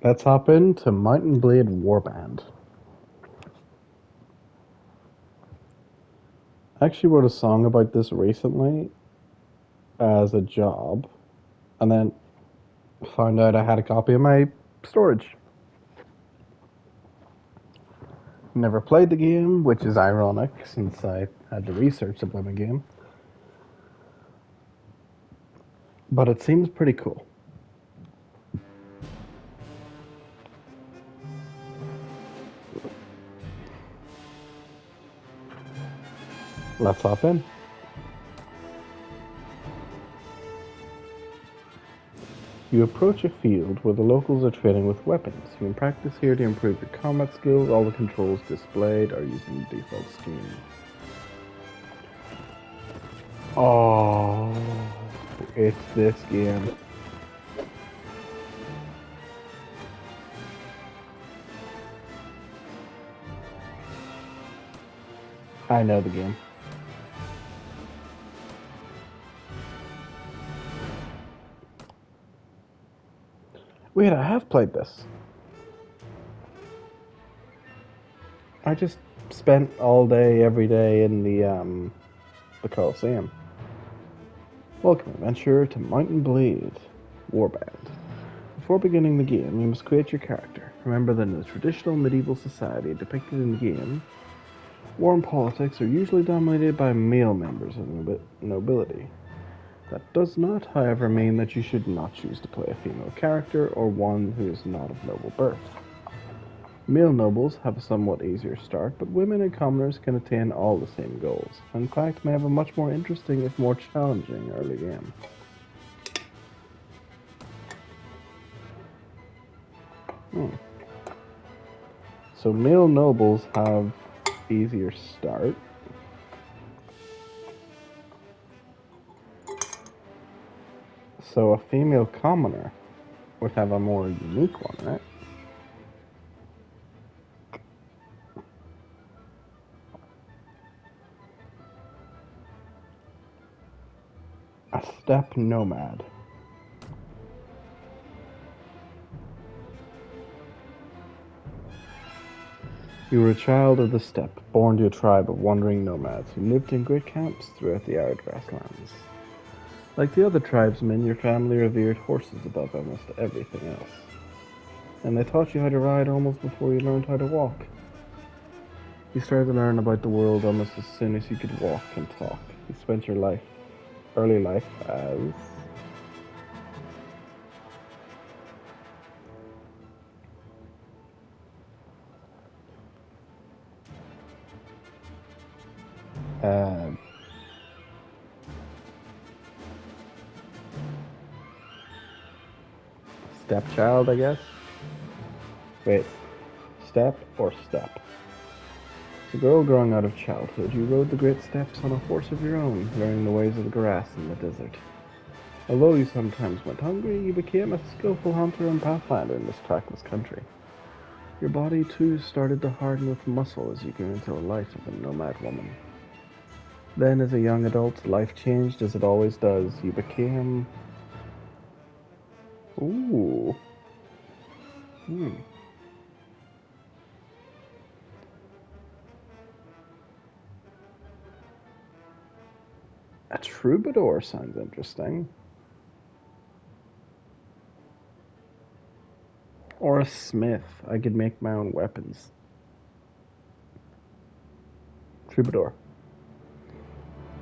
Let's hop into Mountain Blade Warband. I actually wrote a song about this recently as a job, and then found out I had a copy in my storage. Never played the game, which is ironic since I had to research the blooming game. But it seems pretty cool. Let's hop in. You approach a field where the locals are trading with weapons. You can practice here to improve your combat skills. All the controls displayed are using the default scheme. Oh, it's this game. I know the game. Wait, I have played this. I just spent all day, every day in the Coliseum. Welcome, adventurer, to Mountain Blade Warband. Before beginning the game, you must create your character. Remember that in the traditional medieval society depicted in the game, war and politics are usually dominated by male members of the nobility. That does not, however, mean that you should not choose to play a female character or one who is not of noble birth. Male nobles have a somewhat easier start, but women and commoners can attain all the same goals. In fact, may have a much more interesting, if more challenging, early game. So male nobles have easier start. So a female commoner would have a more unique one, right? A steppe nomad. You were a child of the steppe, born to a tribe of wandering nomads who lived in great camps throughout the arid grasslands. Like the other tribesmen, your family revered horses above almost everything else. And they taught you how to ride almost before you learned how to walk. You started to learn about the world almost as soon as you could walk and talk. You spent your early life as uh, stepchild, I guess. Wait, step or step? As a girl growing out of childhood, you rode the great steppes on a horse of your own, learning the ways of the grass and the desert. Although you sometimes went hungry, you became a skillful hunter and pathfinder in this trackless country. Your body, too, started to harden with muscle as you grew into the life of a nomad woman. Then, as a young adult, life changed as it always does. You became... Ooh. Hmm. A troubadour sounds interesting. Or a smith. I could make my own weapons. Troubadour.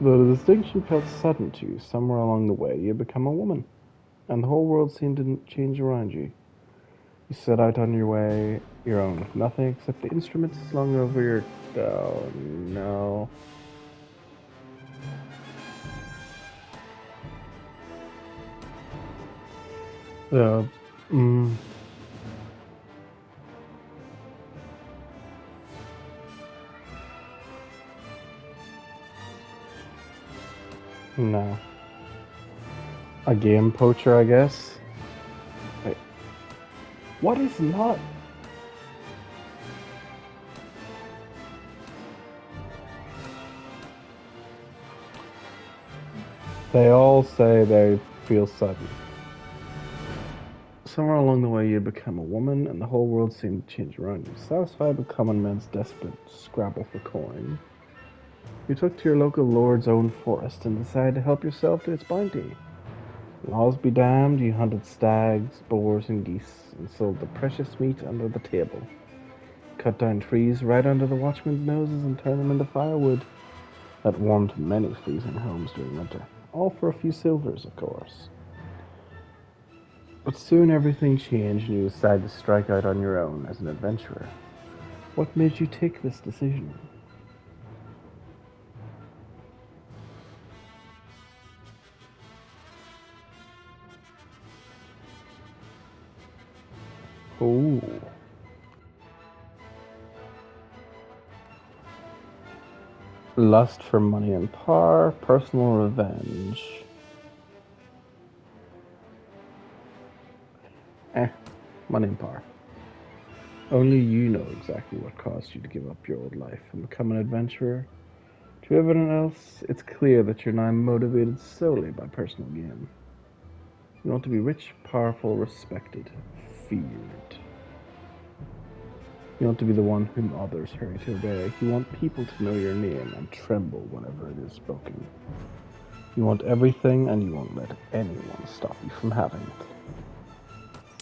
Though the distinction felt sudden to you, somewhere along the way you become a woman, and the whole world seemed to change around you. You set out on your way, your own, with nothing except the instruments slung over your... Oh, no. Uh, mm, no. A game poacher, I guess? Wait, what is not... They all say they feel sudden. Somewhere along the way, you'd become a woman, and the whole world seemed to change around you. Satisfied with common men's desperate scrabble for coin, you took to your local lord's own forest and decided to help yourself to its bounty. Laws be damned, you hunted stags, boars, and geese, and sold the precious meat under the table. Cut down trees right under the watchmen's noses and turned them into firewood. That warmed many freezing homes during winter. All for a few silvers, of course. But soon everything changed and you decided to strike out on your own as an adventurer. What made you take this decision? Oh, lust for money and power, personal revenge. Eh, money and power. Only you know exactly what caused you to give up your old life and become an adventurer. To everyone else, it's clear that you're now motivated solely by personal gain. You want to be rich, powerful, respected, feared. You want to be the one whom others hurry to obey. You want people to know your name and tremble whenever it is spoken. You want everything and you won't let anyone stop you from having it.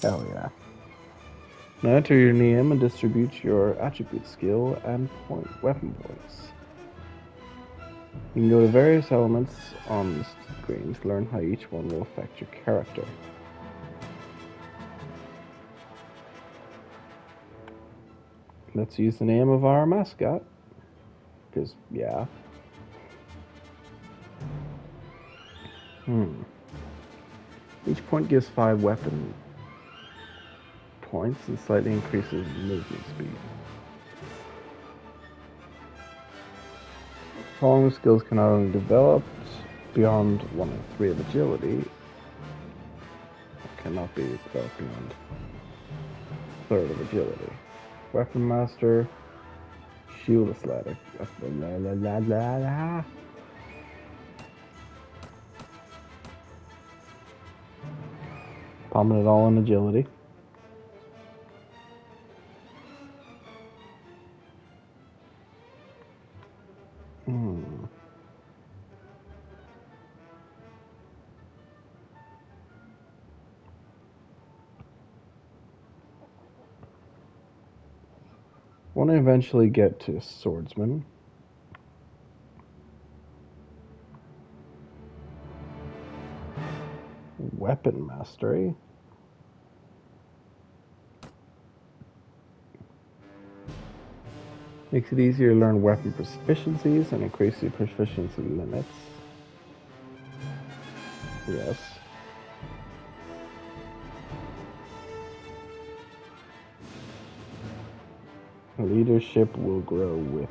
Hell yeah. Now enter your name and distribute your attribute skill and weapon points. You can go to various elements on the screen to learn how each one will affect your character. Let's use the name of our mascot, because, yeah. Each point gives 5 weapon points and slightly increases movement speed. Following skills can not only develop beyond 1 of 3 of agility, cannot be developed beyond 3rd of agility. Weapon Master, Shield Athletic, palming it all in agility. Want to eventually get to Swordsman. Weapon Mastery. Makes it easier to learn weapon proficiencies and increase the proficiency limits. Yes. Leadership will grow with.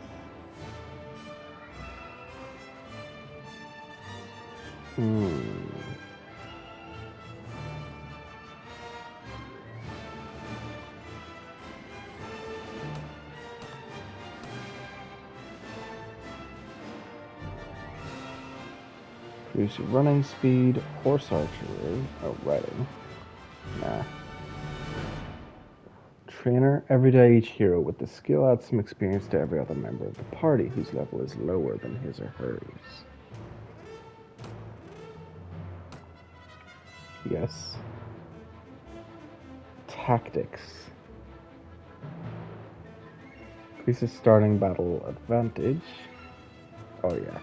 Increase your running speed, horse archery, riding. Nah. Trainer, every day each hero with the skill adds some experience to every other member of the party whose level is lower than his or hers. Yes. Tactics. Increases starting battle advantage. Oh yeah.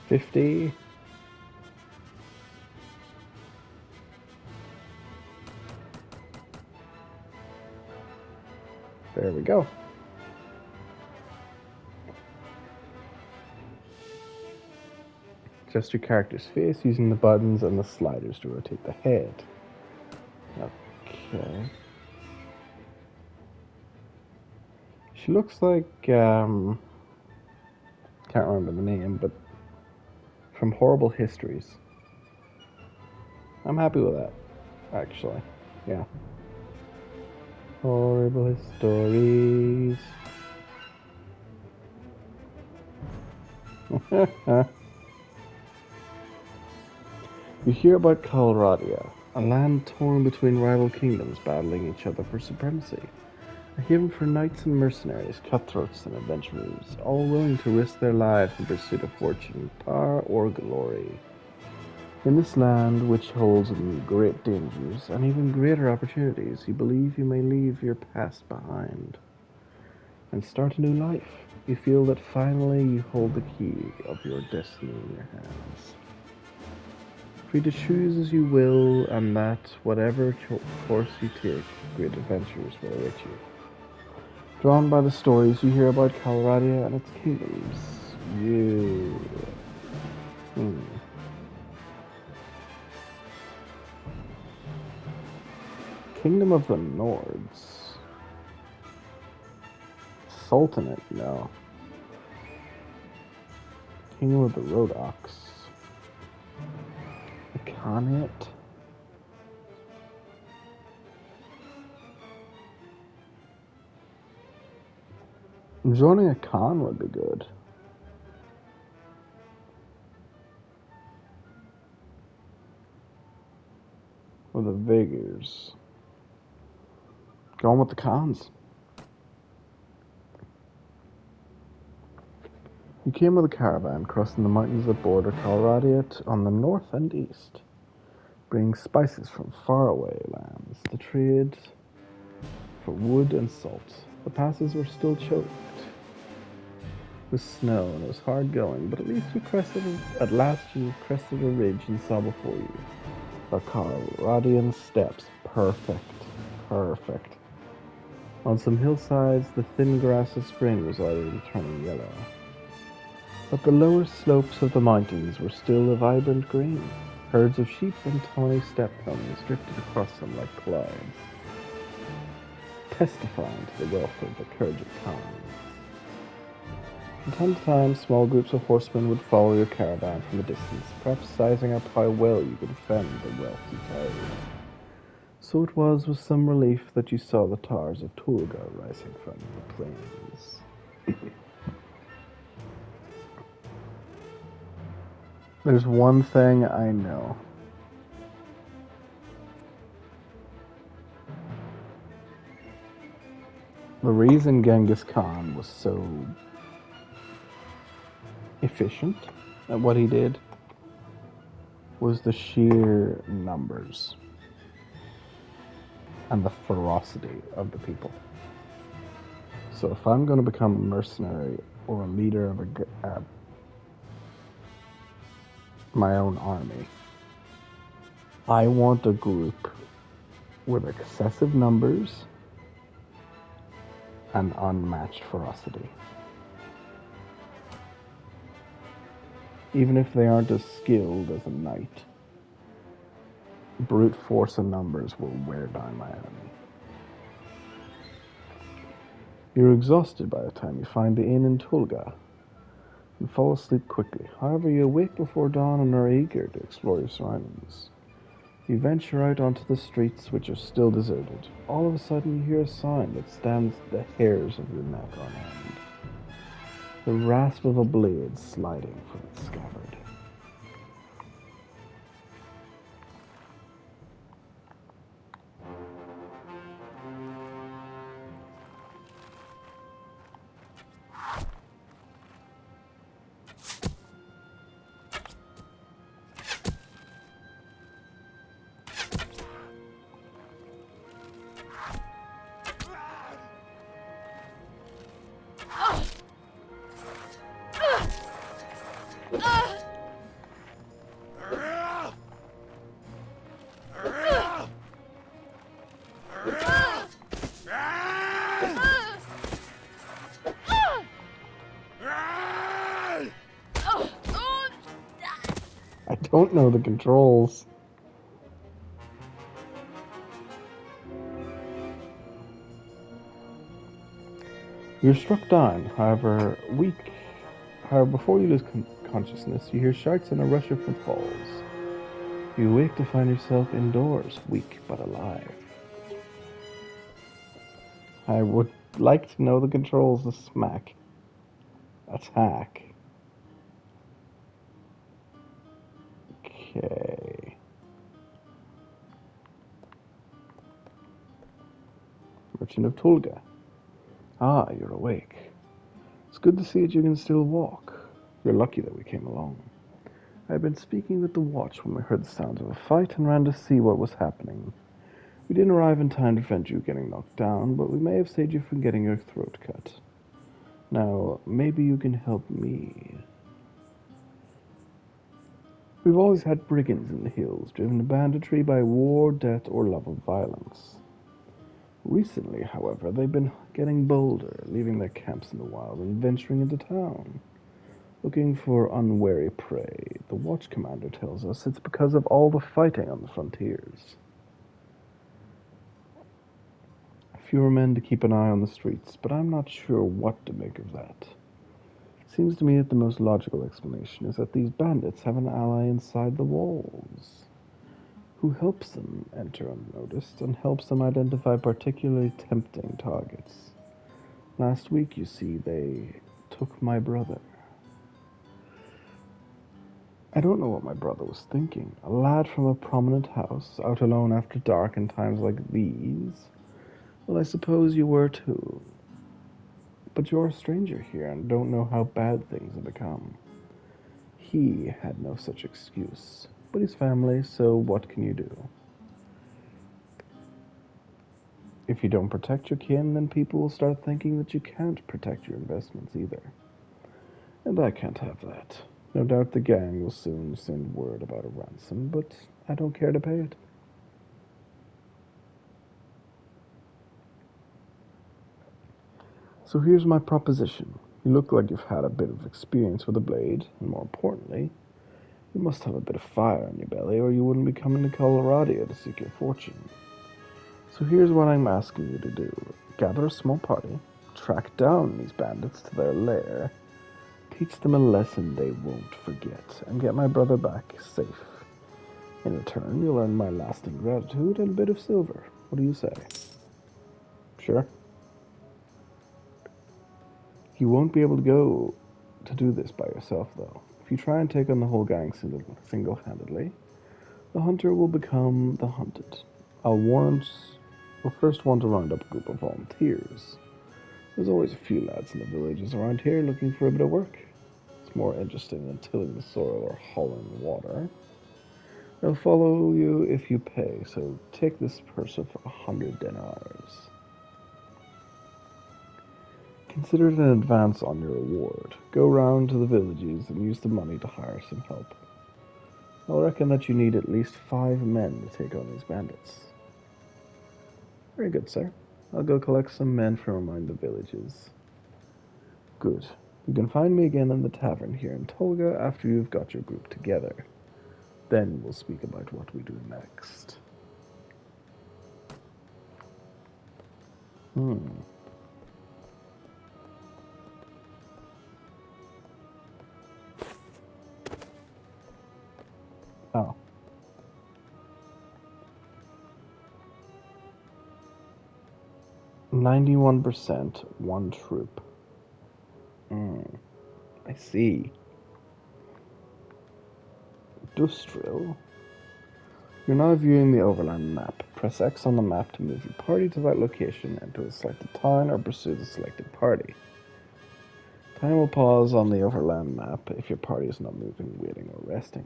$50. There we go. Adjust your character's face using the buttons and the sliders to rotate the head. Okay. She looks like, can't remember the name, but from Horrible Histories. I'm happy with that, actually. Yeah. Horrible stories. You hear about Calradia, a land torn between rival kingdoms battling each other for supremacy. A haven for knights and mercenaries, cutthroats and adventurers, all willing to risk their lives in pursuit of fortune, power, or glory. In this land, which holds great dangers and even greater opportunities, you believe you may leave your past behind and start a new life. You feel that finally you hold the key of your destiny in your hands. Free to choose as you will, and that whatever course you take, great adventures will await you. Drawn by the stories you hear about Calradia and its kingdoms, you... Kingdom of the Nords. Sultanate, no. Kingdom of the Rodox. The Khanate. Joining a Khan would be good. Or the Vigors. Going with the Khans. You came with a caravan crossing the mountains that border Calradia on the north and east, bringing spices from faraway lands to trade for wood and salt. The passes were still choked with snow and it was hard going, but at last you crested a ridge and saw before you the Calradian steppes. Perfect. On some hillsides, the thin grass of spring was already turning yellow. But the lower slopes of the mountains were still a vibrant green. Herds of sheep and tawny steppe ponies drifted across them like clouds, testifying to the wealth of the Khergit Khans. From time to time, small groups of horsemen would follow your caravan from a distance, perhaps sizing up how well you could fend the wealth you carried. So it was with some relief that you saw the towers of Tulga rising from the plains. There's one thing I know. The reason Genghis Khan was so efficient at what he did was the sheer numbers and the ferocity of the people. So if I'm going to become a mercenary or a leader of my own army, I want a group with excessive numbers and unmatched ferocity. Even if they aren't as skilled as a knight, brute force and numbers will wear down my enemy. You're exhausted by the time you find the inn in Tulga and fall asleep quickly. However, you awake before dawn and are eager to explore your surroundings. You venture out onto the streets, which are still deserted. All of a sudden, you hear a sound that stands the hairs of your neck on end. The rasp of a blade sliding from its scabbard. I don't know the controls. You're struck down, however, weak. However, before you lose consciousness, you hear shouts and a rush of footfalls. You wake to find yourself indoors, weak but alive. I would like to know the controls to smack. Attack. Okay. Merchant of Tulga. Ah, you're awake. It's good to see that you can still walk. You're lucky that we came along. I had been speaking with the watch when we heard the sounds of a fight and ran to see what was happening. We didn't arrive in time to prevent you getting knocked down, but we may have saved you from getting your throat cut. Now, maybe you can help me. We've always had brigands in the hills, driven to banditry by war, death, or love of violence. Recently, however, they've been getting bolder, leaving their camps in the wild and venturing into town, looking for unwary prey. The watch commander tells us it's because of all the fighting on the frontiers. Fewer men to keep an eye on the streets, but I'm not sure what to make of that. Seems to me that the most logical explanation is that these bandits have an ally inside the walls, who helps them enter unnoticed and helps them identify particularly tempting targets. Last week, you see, they took my brother. I don't know what my brother was thinking. A lad from a prominent house, out alone after dark in times like these? Well, I suppose you were too. But you're a stranger here and don't know how bad things have become. He had no such excuse. But he's family, so what can you do? If you don't protect your kin, then people will start thinking that you can't protect your investments either. And I can't have that. No doubt the gang will soon send word about a ransom, but I don't care to pay it. So here's my proposition. You look like you've had a bit of experience with a blade, and more importantly, you must have a bit of fire in your belly, or you wouldn't be coming to Colorado to seek your fortune. So here's what I'm asking you to do. Gather a small party, track down these bandits to their lair, teach them a lesson they won't forget, and get my brother back safe. In return, you'll earn my lasting gratitude and a bit of silver. What do you say? Sure. You won't be able to go to do this by yourself, though. If you try and take on the whole gang single-handedly, the hunter will become the hunted. We'll first want to round up a group of volunteers. There's always a few lads in the villages around here looking for a bit of work. It's more interesting than tilling the soil or hauling the water. They'll follow you if you pay, so take this person for 100 dinars. Consider it an advance on your reward. Go round to the villages and use the money to hire some help. I'll reckon that you need at least 5 men to take on these bandits. Very good, sir. I'll go collect some men from among the villages. Good. You can find me again in the tavern here in Tolga after you've got your group together. Then we'll speak about what we do next. Hmm. Oh. 91%, one troop. Hmm. I see. Dustrill. You're now viewing the overland map. Press X on the map to move your party to that location, enter the selected town, or pursue the selected party. Time will pause on the overland map if your party is not moving, waiting, or resting.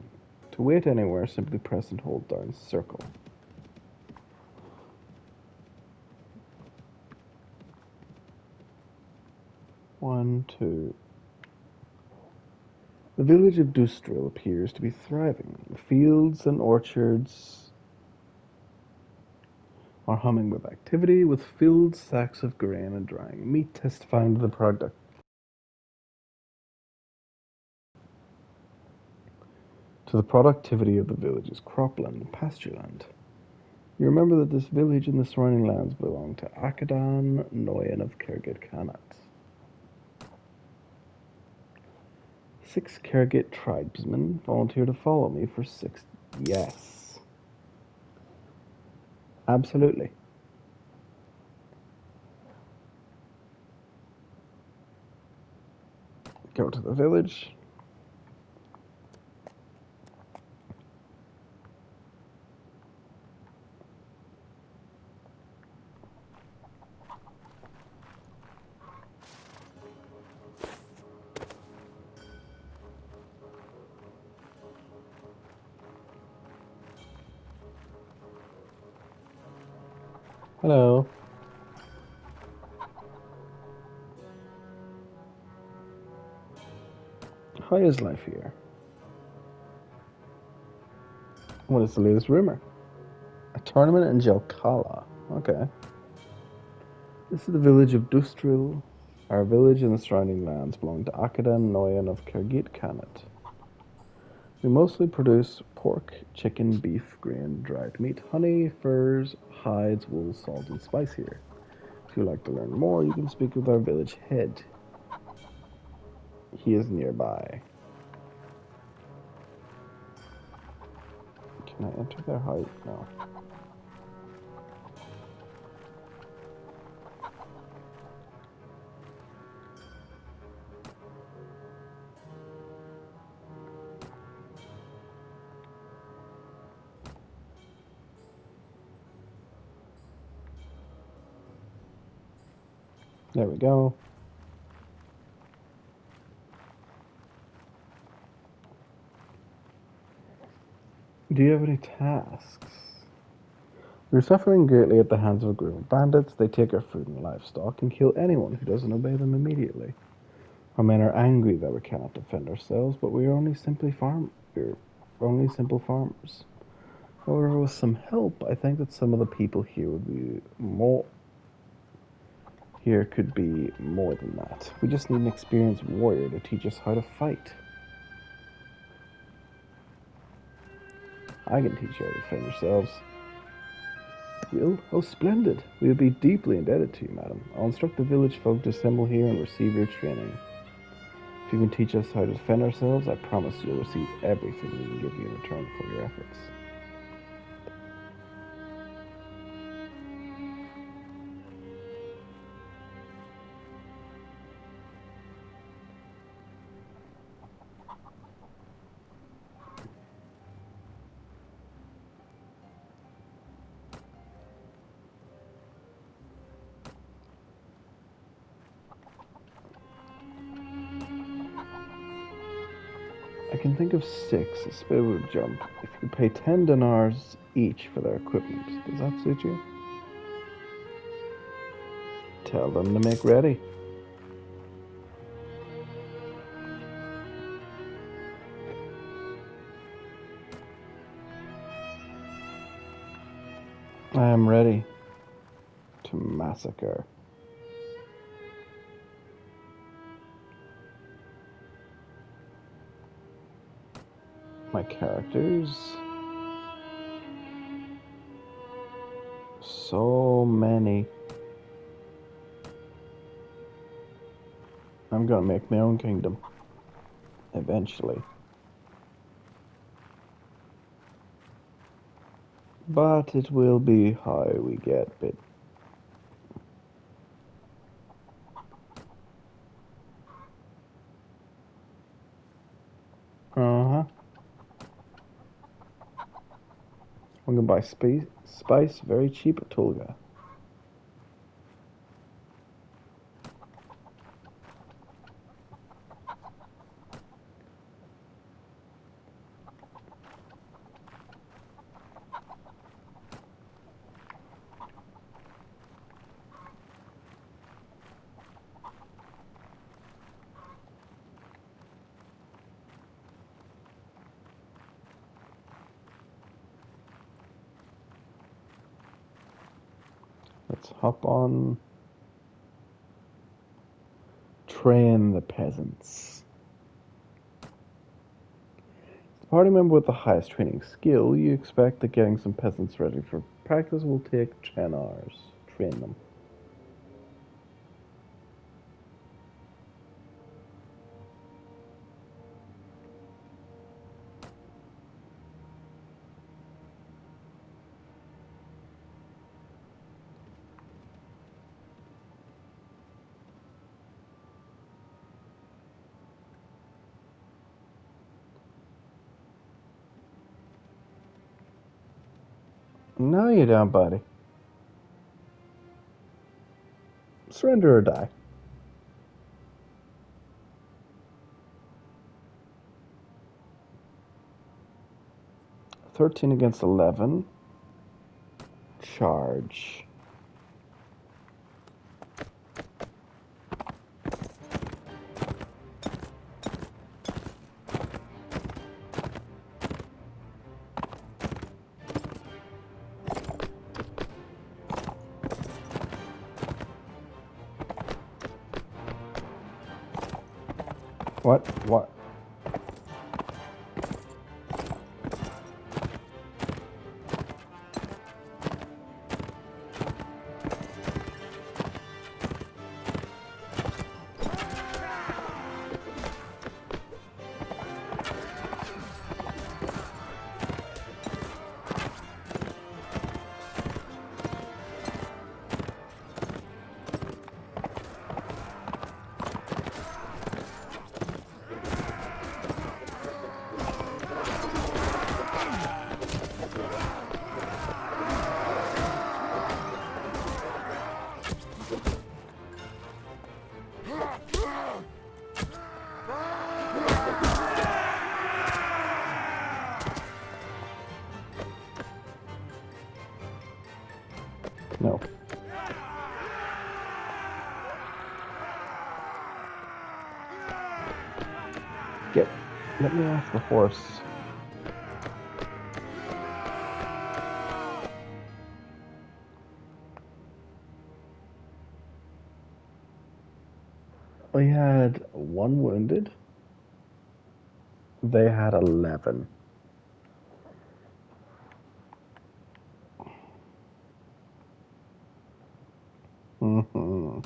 To wait anywhere, simply press and hold down circle. One, two. The village of Dustril appears to be thriving. The fields and orchards are humming with activity, with filled sacks of grain and drying meat testifying to the productivity of the village's cropland and pastureland. You remember that this village and the surrounding lands belong to Akadan Noyan of Kergit Khanat. 6 Kergit tribesmen volunteer to follow me for 6. Yes. Absolutely. Go to the village. Hello. How is life here? What is the latest rumor? A tournament in Jelkala. Okay. This is the village of Dustril. Our village and the surrounding lands belong to Akadan Noyan of Kirgit Khanate. We mostly produce pork, chicken, beef, grain, dried meat, honey, furs, hides, wool, salt, and spice here. If you'd like to learn more, you can speak with our village head. He is nearby. Can I enter their hut? No. There we go. Do you have any tasks? We're suffering greatly at the hands of a group of bandits. They take our food and livestock and kill anyone who doesn't obey them immediately. Our men are angry that we cannot defend ourselves, but we are only we're only simple farmers. However, with some help, I think that some of the people here could be more than that. We just need an experienced warrior to teach us how to fight. I can teach you how to defend yourselves. Will? Oh, splendid. We will be deeply indebted to you, madam. I'll instruct the village folk to assemble here and receive your training. If you can teach us how to defend ourselves, I promise you'll receive everything we can give you in return for your efforts. I can think of 6. A spit would jump. If you pay 10 dinars each for their equipment, does that suit you? Tell them to make ready. I am ready to massacre. My characters. So many. I'm gonna make my own kingdom. Eventually. But it will be how we get bit. Uh-huh. I'm gonna buy spice very cheap at Tulga. Let's hop on. Train the peasants. The party member with the highest training skill, you expect that getting some peasants ready for practice will take 10 hours. Train them. No, you don't, buddy. Surrender or die. $13 against 11. Charge. What? What? No. Let me off the horse. We had 1 wounded. They had 11. Mm-hmm.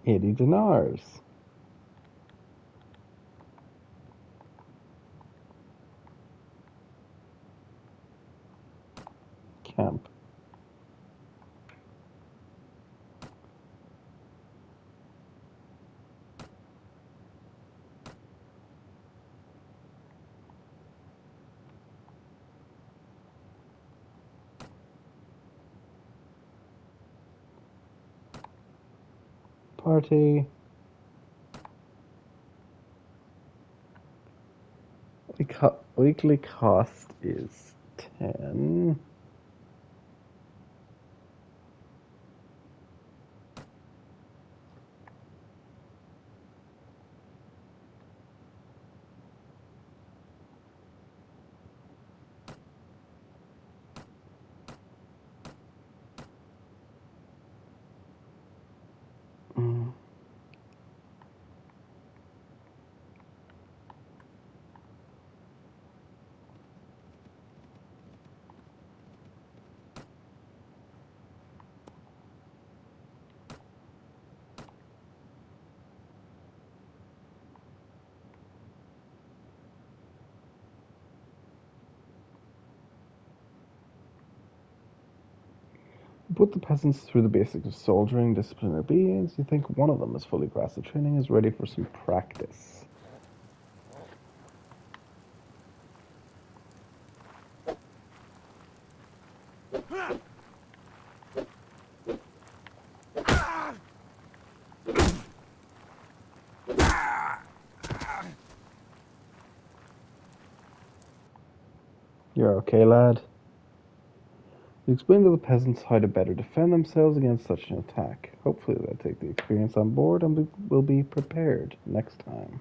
$80. Camp. Party. Weekly cost is 10. Mm. Put the peasants through the basics of soldiering, discipline, and obedience. You think one of them is fully grasped the training, is ready for some practice. You're okay, lad? You explain to the peasants how to better defend themselves against such an attack. Hopefully they'll take the experience on board and will be prepared next time.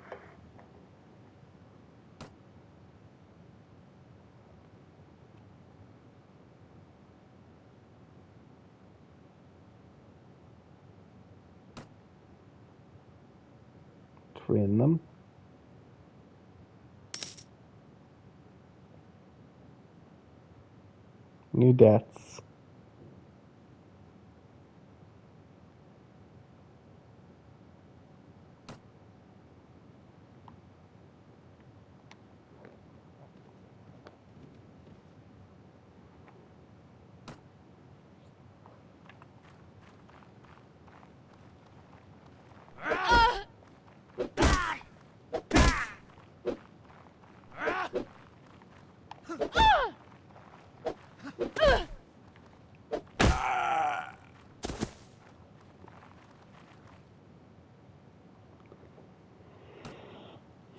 Train them. New deaths.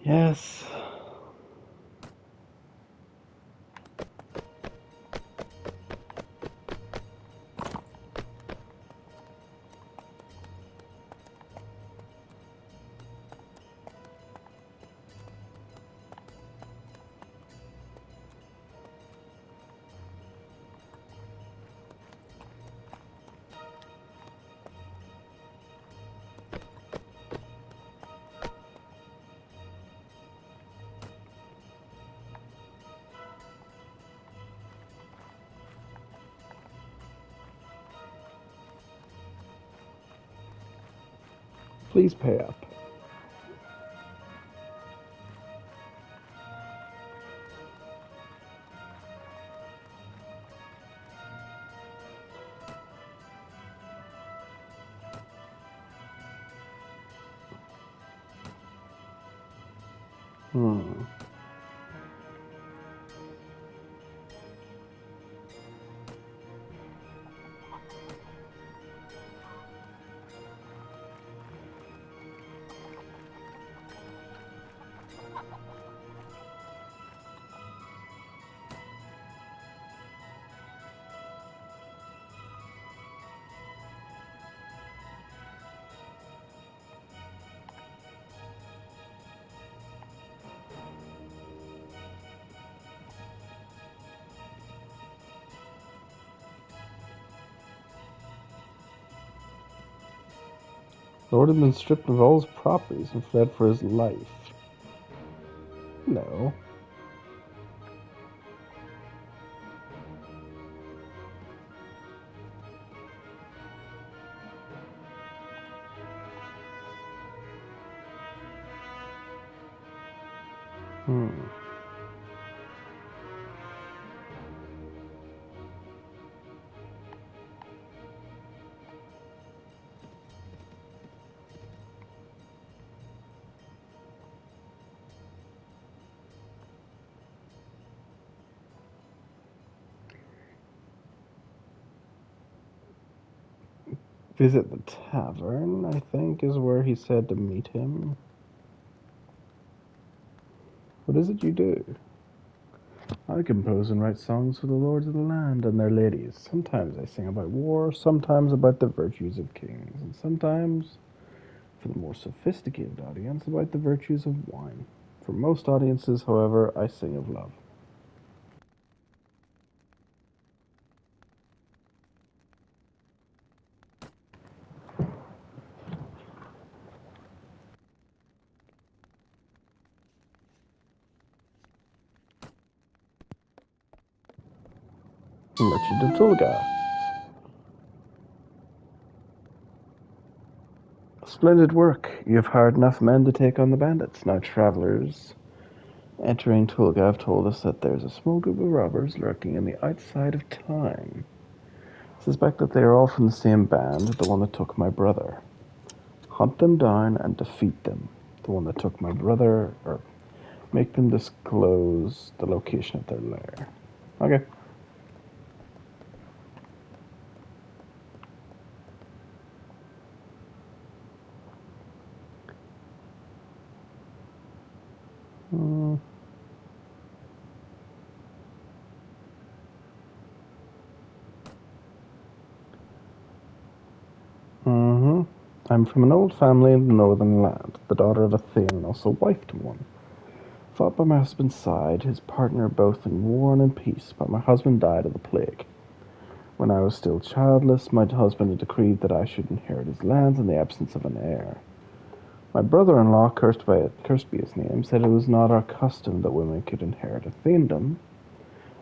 Yes. Please pay up. Hmm. Lord had been stripped of all his properties and fled for his life. No. Hmm. Visit the tavern, I think, is where he said to meet him. What is it you do? I compose and write songs for the lords of the land and their ladies. Sometimes I sing about war, sometimes about the virtues of kings, and sometimes, for the more sophisticated audience, about the virtues of wine. For most audiences, however, I sing of love. Merchant of Tulga. Splendid work. You've hired enough men to take on the bandits. Now, travelers entering Tulga have told us that there's a small group of robbers lurking in the outside of town. Suspect that they are all from the same band, the one that took my brother. Hunt them down and defeat them. The one that took my brother, or make them disclose the location of their lair. Okay. Mm, mm-hmm. I'm from an old family in the northern land, the daughter of a thane and also wife to one. Fought by my husband's side, his partner both in war and in peace, but my husband died of the plague. When I was still childless, my husband had decreed that I should inherit his lands in the absence of an heir. My brother-in-law, cursed be his name, said it was not our custom that women could inherit a fiefdom.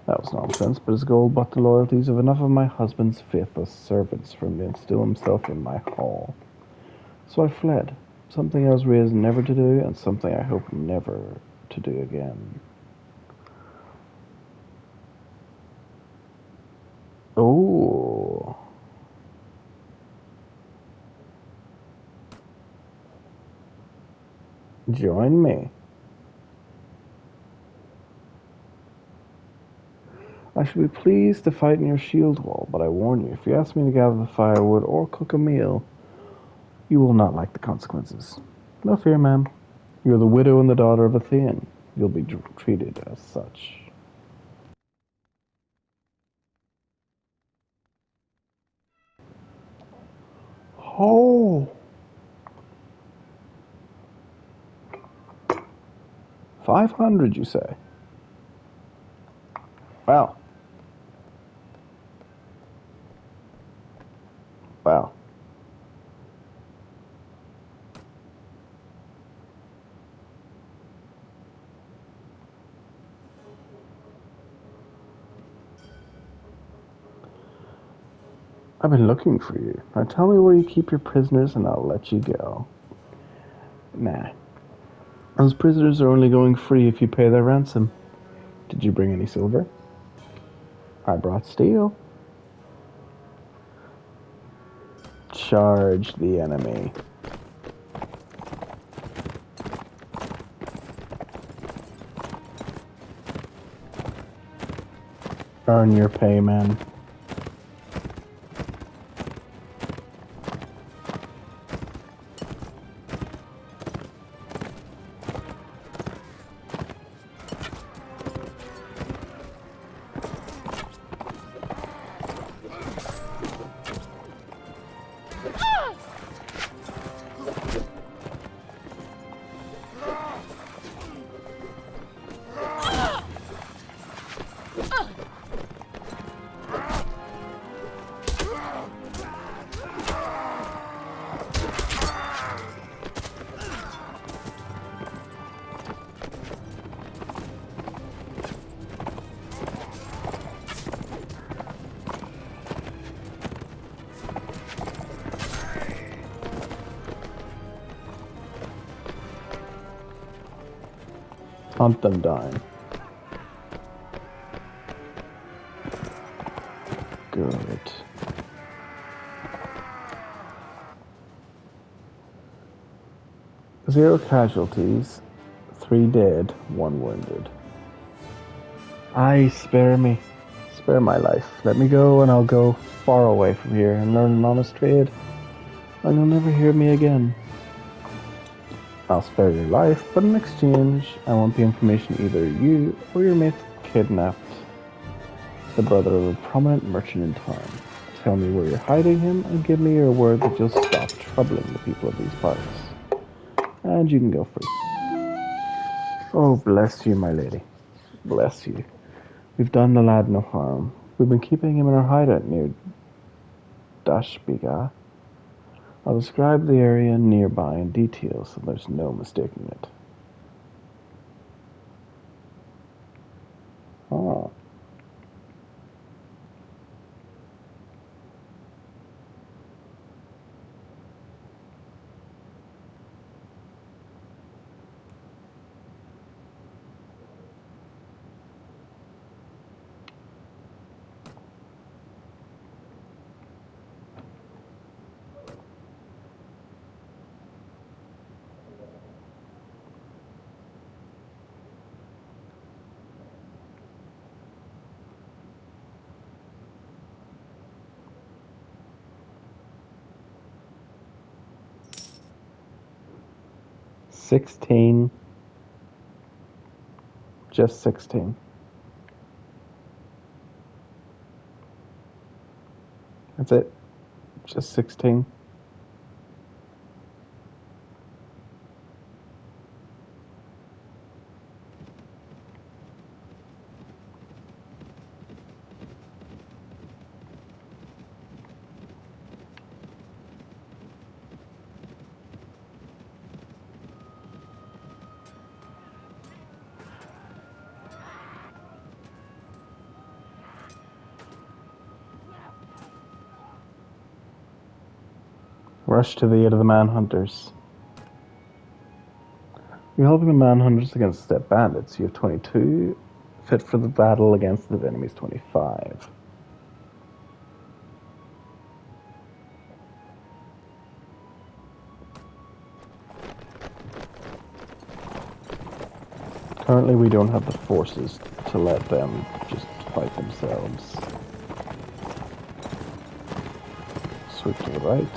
That was nonsense, but his gold bought the loyalties of enough of my husband's faithless servants for him to instill himself in my hall. So I fled, something I was raised never to do, and something I hope never to do again. Oh, join me. I shall be pleased to fight in your shield wall, but I warn you, if you ask me to gather the firewood or cook a meal, you will not like the consequences. No fear, ma'am. You're the widow and the daughter of a Thean. You'll be treated as such. Oh! 500, you say? Wow. Wow. I've been looking for you. Now tell me where you keep your prisoners and I'll let you go. Nah. Those prisoners are only going free if you pay their ransom. Did you bring any silver? I brought steel. Charge the enemy. Earn your pay, man. Hunt them down. Good. Zero casualties, 3 dead, 1 wounded. Aye, spare me. Spare my life. Let me go and I'll go far away from here and learn an honest trade. And you'll never hear me again. I'll spare your life, but in exchange, I want the information either you or your mate kidnapped the brother of a prominent merchant in town. Tell me where you're hiding him and give me your word that you'll stop troubling the people of these parts. And you can go free. Oh, bless you, my lady. Bless you. We've done the lad no harm. We've been keeping him in our hideout near Dashbiga. I'll describe the area nearby in detail so there's no mistaking it. Oh. $16. Just 16. That's it. Just 16. Rush to the aid of the manhunters. You're helping the manhunters against step bandits. You have 22. Fit for the battle against the enemies 25. Currently we don't have the forces to let them just fight themselves. Sweep to the right.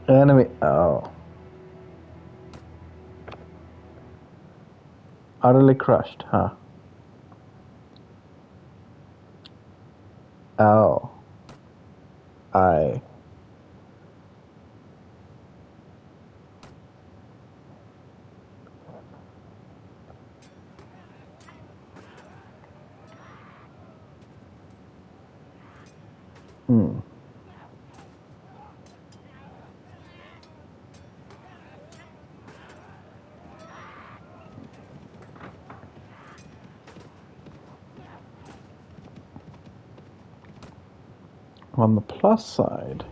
Enemy. Oh. Utterly crushed, huh? Oh. I. Hmm. On the plus side,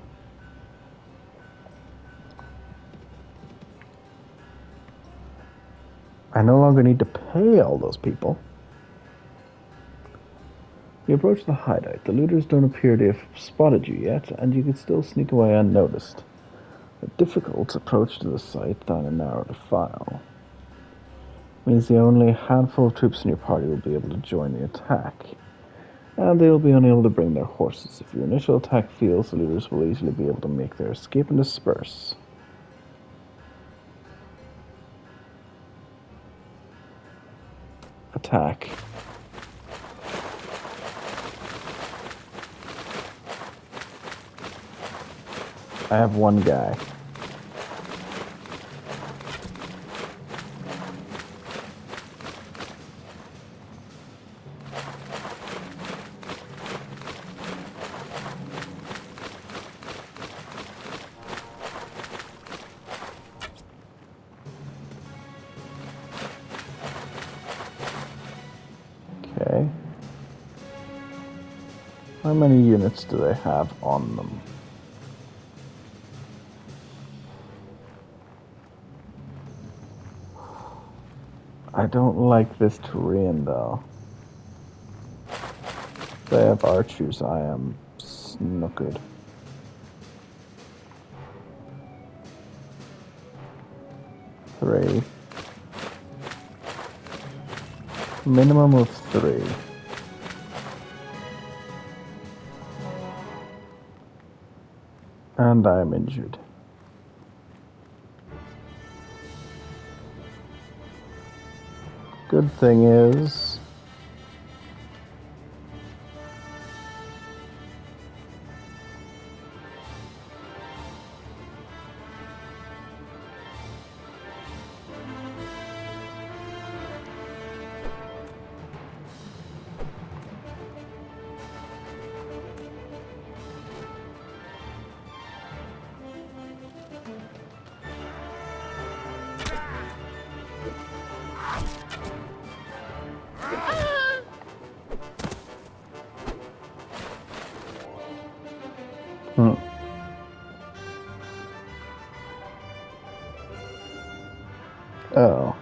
I no longer need to pay all those people. You approach the hideout. The looters don't appear to have spotted you yet, and you can still sneak away unnoticed. A difficult approach to the site down a narrow defile means the only handful of troops in your party will be able to join the attack, and they will be unable to bring their horses. If your initial attack fails, the looters will easily be able to make their escape and disperse. Attack. I have one guy. Okay. How many units do they have on them? I don't like this terrain, though. If they have archers, I am snookered. Three. Minimum of 3. And I am injured. Good thing is, oh.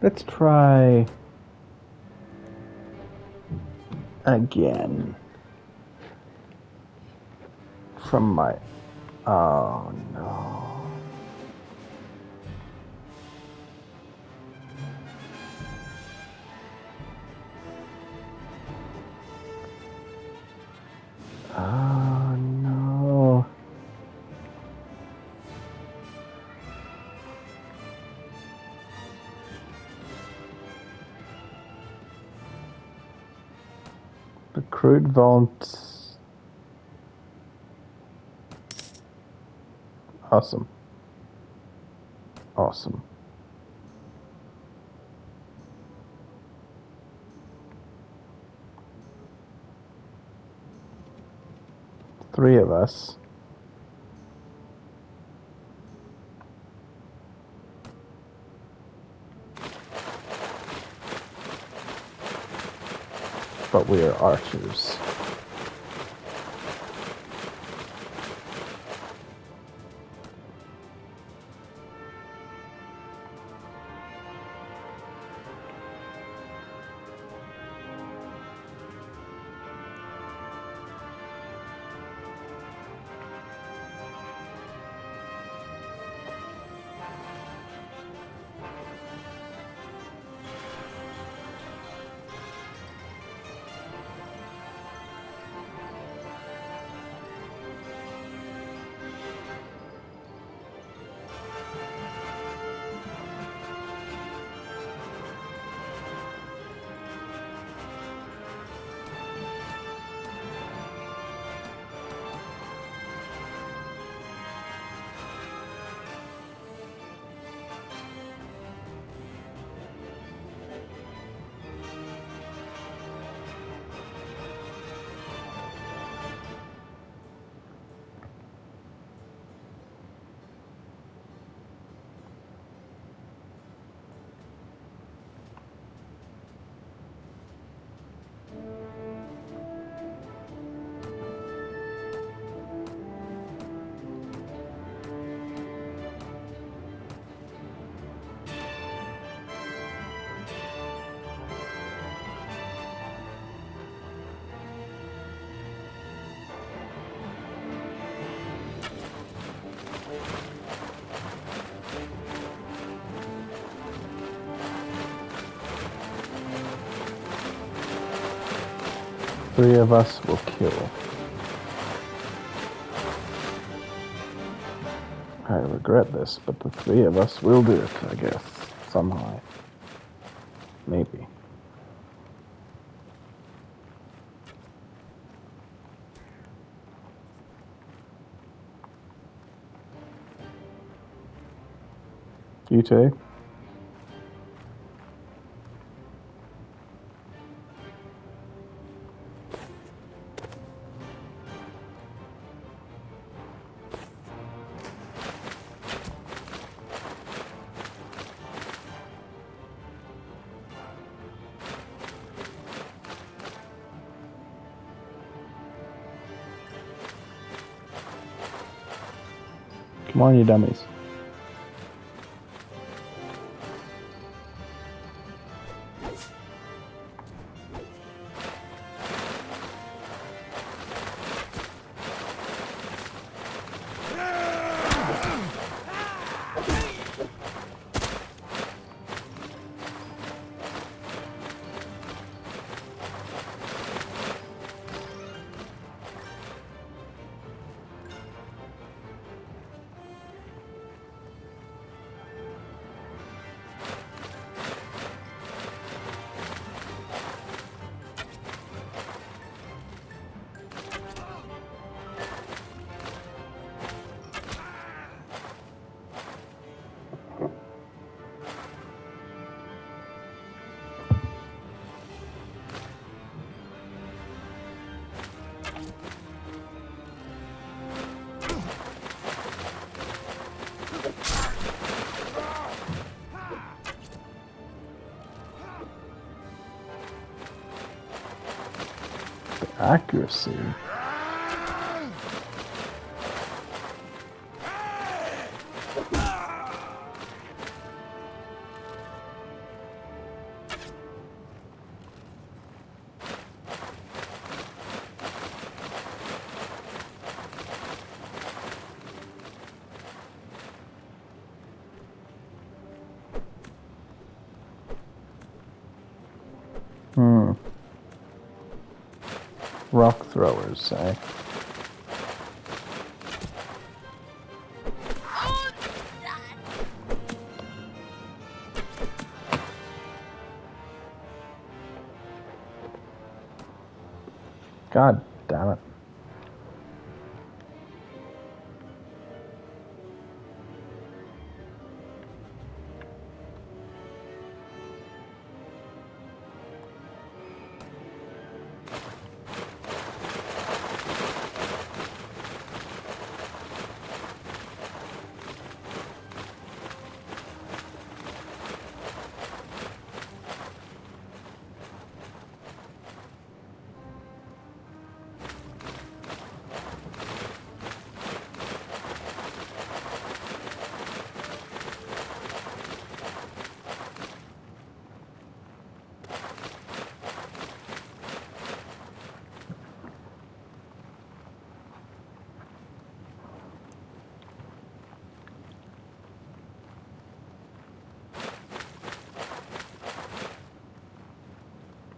Let's try again. From my... Oh, no. Oh, no. Recruit vault. Awesome. Awesome. Three of us. But we are archers. Three of us will kill. I regret this, but the three of us will do it, I guess. Somehow. Maybe. You too? Come on, you dummies. Accuracy. Rock throwers, eh? God damn it.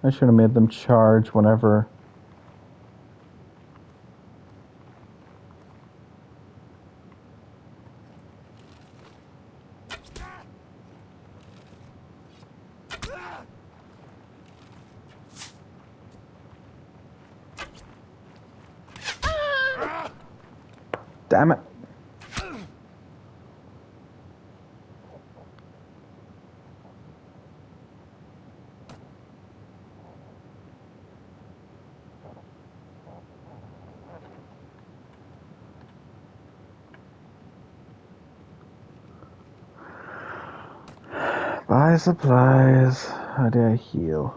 I should have made them charge whenever. Damn it. Buy supplies. How do I heal?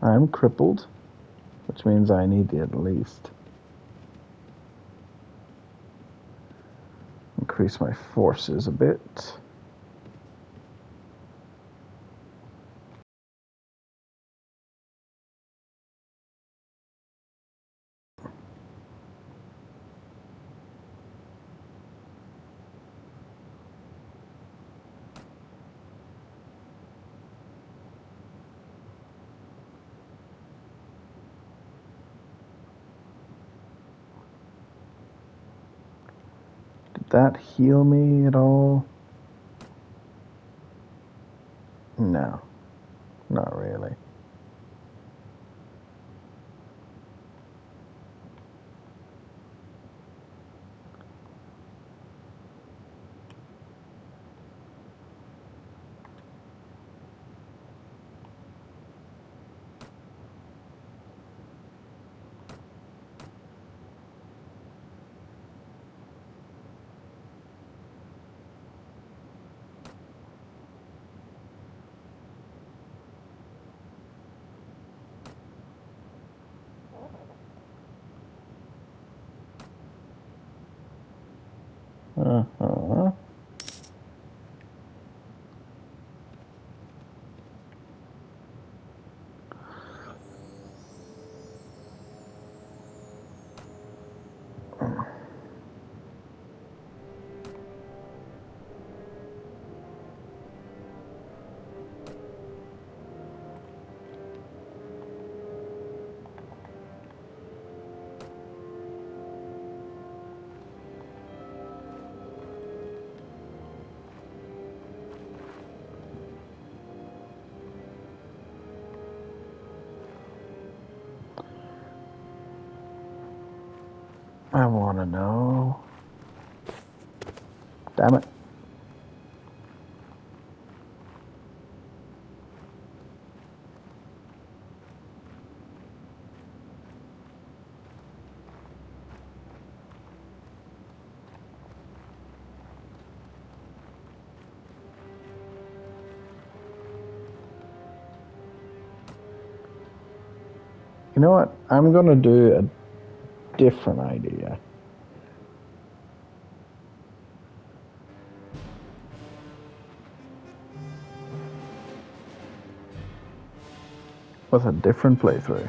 I'm crippled. which means I need to at least increase my forces a bit. Did that heal me at all? No, not really. Uh-huh. I want to know. Damn it. You know what? I'm going to do a different idea. With a different playthrough.